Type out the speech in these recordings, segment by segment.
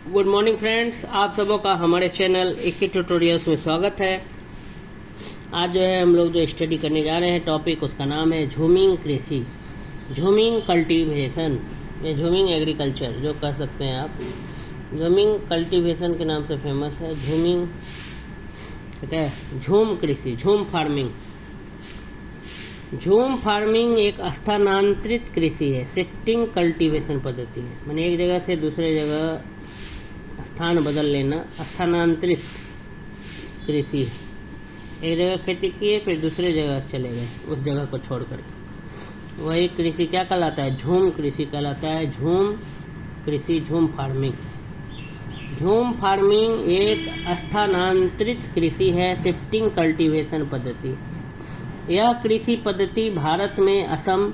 Good morning friends, आप सबों का हमारे चैनल इक्की ट्यूटोरियल्स में स्वागत है। आज जो है हम लोग जो स्टडी करने जा रहे हैं टॉपिक, उसका नाम है झूमिंग कृषि, झूमिंग कल्टीवेशन या झूमिंग एग्रीकल्चर जो कह सकते हैं आप। झूमिंग कल्टीवेशन के नाम से फेमस है झूमिंग, ठीक है। झूम कृषि, झूम फार्मिंग। झूम फार्मिंग एक स्थानांतरित कृषि है, शिफ्टिंग कल्टीवेशन पद्धति है। मैंने एक जगह से दूसरे जगह स्थान बदल लेना, स्थानांतरित कृषि। एक जगह खेती किए फिर दूसरे जगह चले गए उस जगह को छोड़ करके, वही कृषि क्या कहलाता है? झूम कृषि कहलाता है। झूम कृषि, झूम फार्मिंग। झूम फार्मिंग एक स्थानांतरित कृषि है, शिफ्टिंग कल्टीवेशन पद्धति। यह कृषि पद्धति भारत में असम,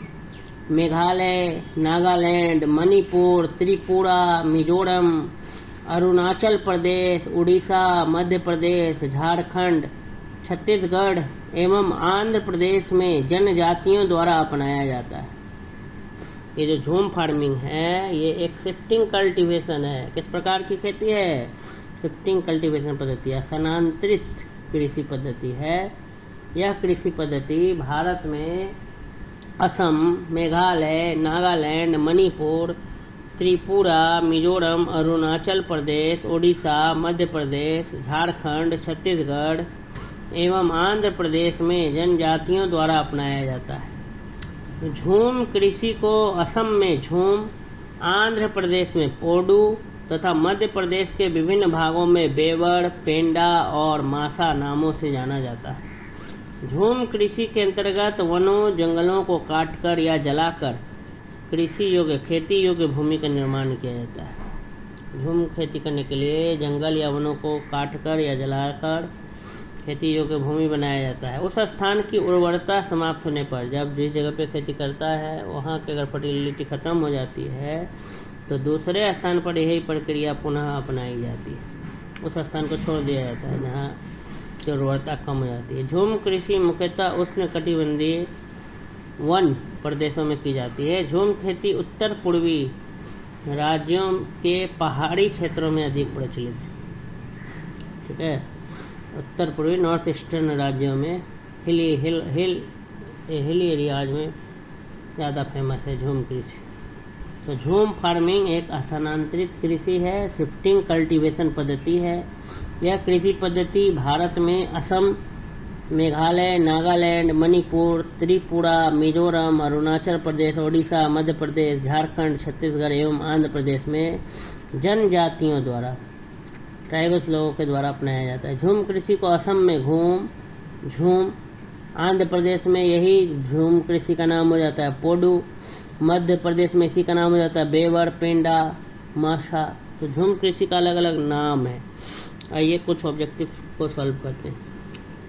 मेघालय, नागालैंड, मणिपुर, त्रिपुरा, मिजोरम, अरुणाचल प्रदेश, उड़ीसा, मध्य प्रदेश, झारखंड, छत्तीसगढ़ एवं आंध्र प्रदेश में जनजातियों द्वारा अपनाया जाता है। ये जो झूम फार्मिंग है ये एक शिफ्टिंग कल्टीवेशन है। किस प्रकार की खेती है? शिफ्टिंग कल्टीवेशन पद्धति है, स्थानांतरित कृषि पद्धति है। यह कृषि पद्धति भारत में असम, मेघालय, नागालैंड, मणिपुर, त्रिपुरा, मिजोरम, अरुणाचल प्रदेश, उड़ीसा, मध्य प्रदेश, झारखंड, छत्तीसगढ़ एवं आंध्र प्रदेश में जनजातियों द्वारा अपनाया जाता है। झूम कृषि को असम में झूम, आंध्र प्रदेश में पोडू तथा मध्य प्रदेश के विभिन्न भागों में बेवड़, पेंडा और मासा नामों से जाना जाता है। झूम कृषि के अंतर्गत वनों, जंगलों को काटकर या जलाकर कृषि योग्य, खेती योग्य भूमि का निर्माण किया जाता है। झूम खेती करने के लिए जंगल या वनों को काटकर या जलाकर खेती योग्य भूमि बनाया जाता है। उस स्थान की उर्वरता समाप्त होने पर, जब जिस जगह पे खेती करता है वहाँ की अगर फर्टिलिटी खत्म हो जाती है तो दूसरे स्थान पर यही प्रक्रिया पुनः अपनाई जाती है। उस स्थान को छोड़ दिया जाता है जहाँ की उर्वरता कम हो जाती है। झूम कृषि मुख्यतः उष्णकटिबंधीय वन प्रदेशों में की जाती है। झूम खेती उत्तर पूर्वी राज्यों के पहाड़ी क्षेत्रों में अधिक प्रचलित है, ठीक है। उत्तर पूर्वी नॉर्थ ईस्टर्न राज्यों में हिली एरियाज में ज़्यादा फेमस है झूम कृषि। तो झूम फार्मिंग एक स्थानांतरित कृषि है, शिफ्टिंग कल्टीवेशन पद्धति है। यह कृषि पद्धति भारत में असम, मेघालय, नागालैंड, मणिपुर, त्रिपुरा, मिजोरम, अरुणाचल प्रदेश, ओडिशा, मध्य प्रदेश, झारखंड, छत्तीसगढ़ एवं आंध्र प्रदेश में जनजातियों द्वारा, ट्राइबल्स लोगों के द्वारा अपनाया जाता है। झूम कृषि को असम में झूम, आंध्र प्रदेश में यही झूम कृषि का नाम हो जाता है पोडू, मध्य प्रदेश में इसी का नाम हो जाता है बेवड़, पेंडा, माशा। तो झूम कृषि का अलग अलग नाम है। आइए कुछ ऑब्जेक्टिव को सॉल्व करते हैं।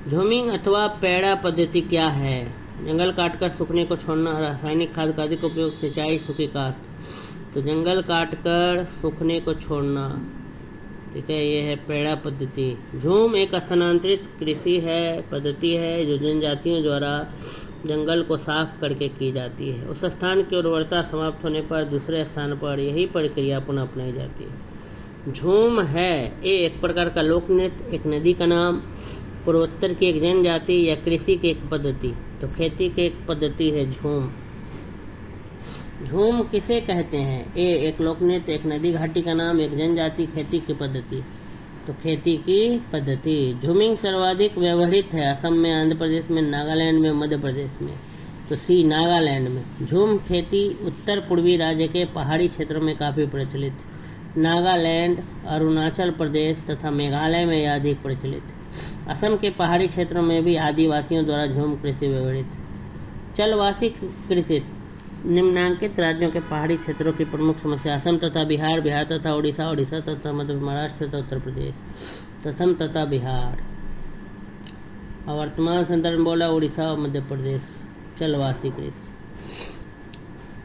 झूमिंग अथवा पेड़ा पद्धति क्या है? जंगल काटकर सूखने को छोड़ना, रासायनिक खाद का अधिक उपयोग, सिंचाई, सूखी काश्त। तो जंगल काटकर सूखने को छोड़ना, ठीक है, ये है पेड़ा पद्धति। झूम एक स्थानांतरित कृषि है, पद्धति है जो जनजातियों द्वारा जंगल को साफ करके की जाती है। उस स्थान की उर्वरता समाप्त होने पर दूसरे स्थान पर यही प्रक्रिया पुनः अपनाई जाती है। झूम है ये एक प्रकार का लोक नृत्य, एक नदी का नाम, पूर्वोत्तर की एक जनजाति या कृषि की एक पद्धति। तो खेती की एक पद्धति है झूम। झूम किसे कहते हैं? ये एक लोक नृत्य, एक नदी घाटी का नाम, एक जनजाति, खेती की पद्धति। तो खेती की पद्धति। झूमिंग सर्वाधिक व्यवहृत है असम में, आंध्र प्रदेश में, नागालैंड में, मध्य प्रदेश में। तो सी नागालैंड में। झूम खेती उत्तर पूर्वी राज्य के पहाड़ी क्षेत्रों में काफ़ी प्रचलित है। नागालैंड, अरुणाचल प्रदेश तथा मेघालय में यह अधिक प्रचलित है। असम के पहाड़ी क्षेत्रों में भी आदिवासियों द्वारा झूम कृषि व्यवहृत है। चलवासी कृषि निम्नांकित राज्यों के पहाड़ी क्षेत्रों की प्रमुख समस्या असम तथा बिहार, बिहार तथा उड़ीसा, उड़ीसा तथा मध्य महाराष्ट्र तथा उत्तर प्रदेश, असम तथा बिहार। और वर्तमान संदर्भ में बोला उड़ीसा और मध्य प्रदेश। चलवासी कृषि।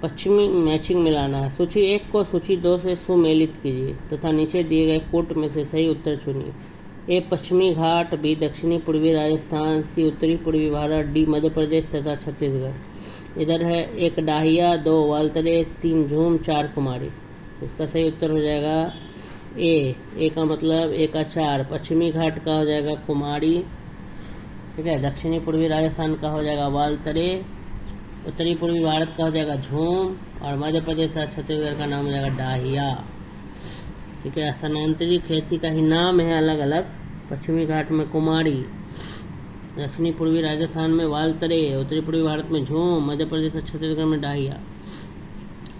पश्चिमी मैचिंग मिलाना है। सूची 1 को सूची 2 से सुमेलित कीजिए तथा नीचे दिए गए कोट में से सही उत्तर चुनिए। ए पश्चिमी घाट, बी दक्षिणी पूर्वी राजस्थान, सी उत्तरी पूर्वी भारत, डी मध्य प्रदेश तथा छत्तीसगढ़। इधर है 1 डाहिया, 2 वालतरेस, 3 झूम, 4 कुमारी। इसका सही उत्तर हो जाएगा ए का मतलब एक आचार। पश्चिमी घाट का हो जाएगा कुमारी, ठीक है। दक्षिणी पूर्वी राजस्थान का हो जाएगा वालतरे, उत्तरी पूर्वी भारत का हो जाएगा झूम, और मध्य प्रदेश और छत्तीसगढ़ का नाम हो जाएगा डाहिया, ठीक है। स्थानांतरित खेती का ही नाम है अलग अलग। पश्चिमी घाट में कुमारी, दक्षिणी पूर्वी राजस्थान में वालतरे, उत्तरी पूर्वी भारत में झूम, मध्य प्रदेश और छत्तीसगढ़ में डाहिया।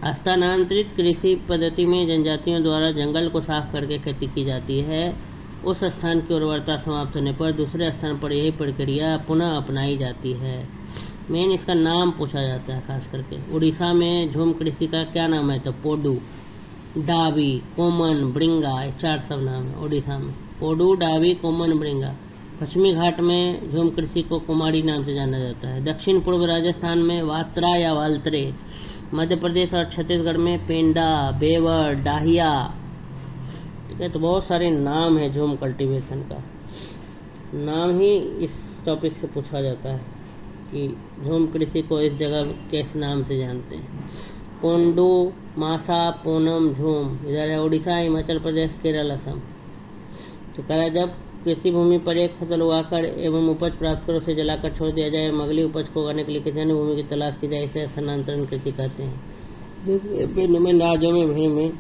स्थानांतरित कृषि पद्धति में जनजातियों द्वारा जंगल को साफ करके खेती की जाती है। उस स्थान की उर्वरता समाप्त होने पर दूसरे स्थान पर यही प्रक्रिया पुनः अपनाई जाती है। मेन इसका नाम पूछा जाता है खास करके। उड़ीसा में झूम कृषि का क्या नाम है? तो पोडू, डाबी, कोमन, ब्रिंगा, ये 4 सब नाम है उड़ीसा में। पोडू, डाबी, कोमन, ब्रिंगा। पश्चिमी घाट में झूम कृषि को कुमारी नाम से जाना जाता है। दक्षिण पूर्व राजस्थान में वात्रा या वालतरे, मध्य प्रदेश और छत्तीसगढ़ में पेंडा, बेवर, डाहिया। ठीक है, तो बहुत सारे नाम है झूम कल्टीवेशन का। नाम ही इस टॉपिक से पूछा जाता है कि झूम कृषि को इस जगह किस नाम से जानते हैं। पोंडू, मासा, पूनम, झूम इधर है उड़ीसा, हिमाचल प्रदेश, केरल, असम। तो कह रहा है जब कृषि भूमि पर एक फसल उगाकर एवं उपज प्राप्त कर उसे जलाकर छोड़ दिया जाए और अगली उपज को उगाने के लिए किसी अन्य भूमि की तलाश की जाए, इसे स्थानांतरण कृषि कहते हैं। जैसे विभिन्न राज्यों में भिन्न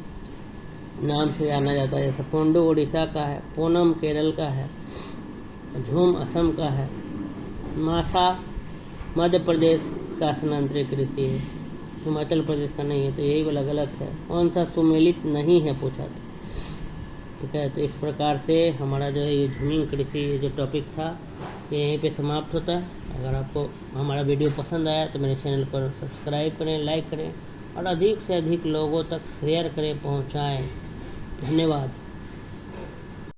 नाम से जाना जाता है। जैसे पोंडू उड़ीसा का है, पूनम केरल का है, झूम असम का है, मासा मध्य प्रदेश का स्थानांतरित कृषि है, हिमाचल प्रदेश का नहीं है। तो यही वाला गलत है। कौन सा सुमेलित नहीं है पूछा था, ठीक है। तो इस प्रकार से हमारा जो है ये झूमिंग कृषि जो टॉपिक था ये यहीं पे समाप्त होता है। अगर आपको हमारा वीडियो पसंद आया तो मेरे चैनल को सब्सक्राइब करें, लाइक करें और अधिक से अधिक लोगों तक शेयर करें, पहुंचाएं। धन्यवाद।